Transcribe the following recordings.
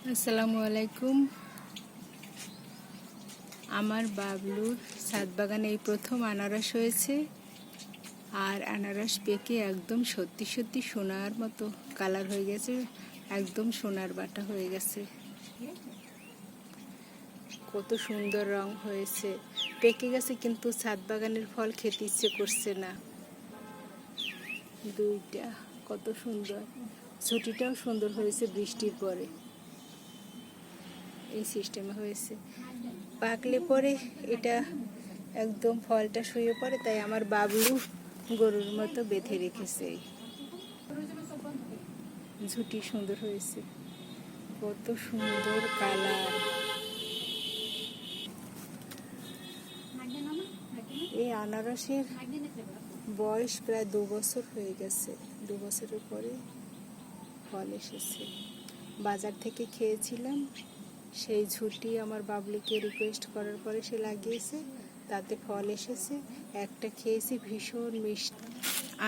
আসসালামু আলাইকুম। আমার বাবলুর ছাদ বাগানে এই প্রথম আনারস হয়েছে, আর আনারস পেকে একদম সত্যি সত্যি সোনার মতো কালার হয়ে গেছে, একদম সোনার বাটা হয়ে গেছে। কত সুন্দর রং হয়েছে, পেকে গেছে কিন্তু ছাদ বাগানের ফল খেতে ইচ্ছে করছে না। দুইটা কত সুন্দর, ছুটিটাও সুন্দর হয়েছে বৃষ্টির পরে, এই সিস্টেমে হয়েছে। পাকলে পরে এটা একদম ফলটা শুয়ে পড়ে, তাই আমার বাবলু গরুর মতো বেঁধে রেখেছে। ঝুটি সুন্দর হয়েছে, কত সুন্দর কালার। এই আনারসের বয়স প্রায় 2 বছর হয়ে গেছে, 2 বছরের পরে ফল এসেছে। বাজার থেকে খেয়েছিলাম, সেই ঝুটি আমার বাবলুকে রিকোয়েস্ট করার পরে সে লাগিয়েছে, তাতে ফল এসেছে। একটা খেয়েছি, ভীষণ মিষ্টি।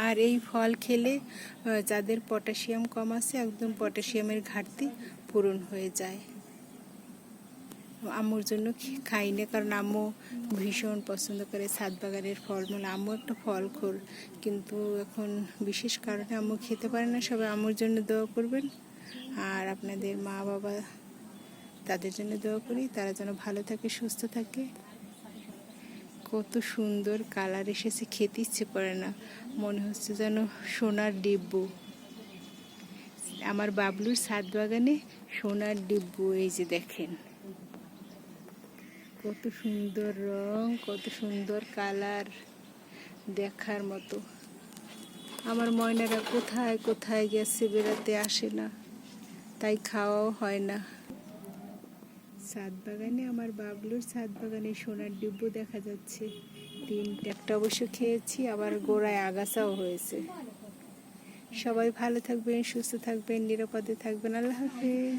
আর এই ফল খেলে যাদের পটাশিয়াম কম আছে, একদম পটাশিয়ামের ঘাটতি পূরণ হয়ে যায়। আম্মুর জন্য খাই না, কারণ আম্মু ভীষণ পছন্দ করে ছাদ বাগানের ফলমূল। আম্মু একটা ফলখোর, কিন্তু এখন বিশেষ কারণে আম্মু খেতে পারে না। সবাই আম্মুর জন্য দোয়া করবেন, আর আপনাদের মা বাবা তাদের জন্য দোয়া করি, তারা যেন ভালো থাকে, সুস্থ থাকে। কত সুন্দর কালার এসেছে, খেতে ইচ্ছে করে না, মনে হচ্ছে যেন সোনার ডিব্বু। আমার বাবলুর ছাদ বাগানে সোনার ডিব্বু, এই যে দেখেন কত সুন্দর রং, কত সুন্দর কালার, দেখার মতো। আমার ময়নারা কোথায় কোথায় গেছে, বেড়াতে আসে না, তাই খাওয়াও হয় না। ছাদ বাগানে, আমার বাবলুর ছাদ বাগানে সোনার ডিব্বু দেখা যাচ্ছে। একটা অবশ্য খেয়েছি, আবার গোড়ায় আগাছাও হয়েছে। সবাই ভালো থাকবেন, সুস্থ থাকবেন, নিরাপদে থাকবেন। আল্লাহ হাফেজ।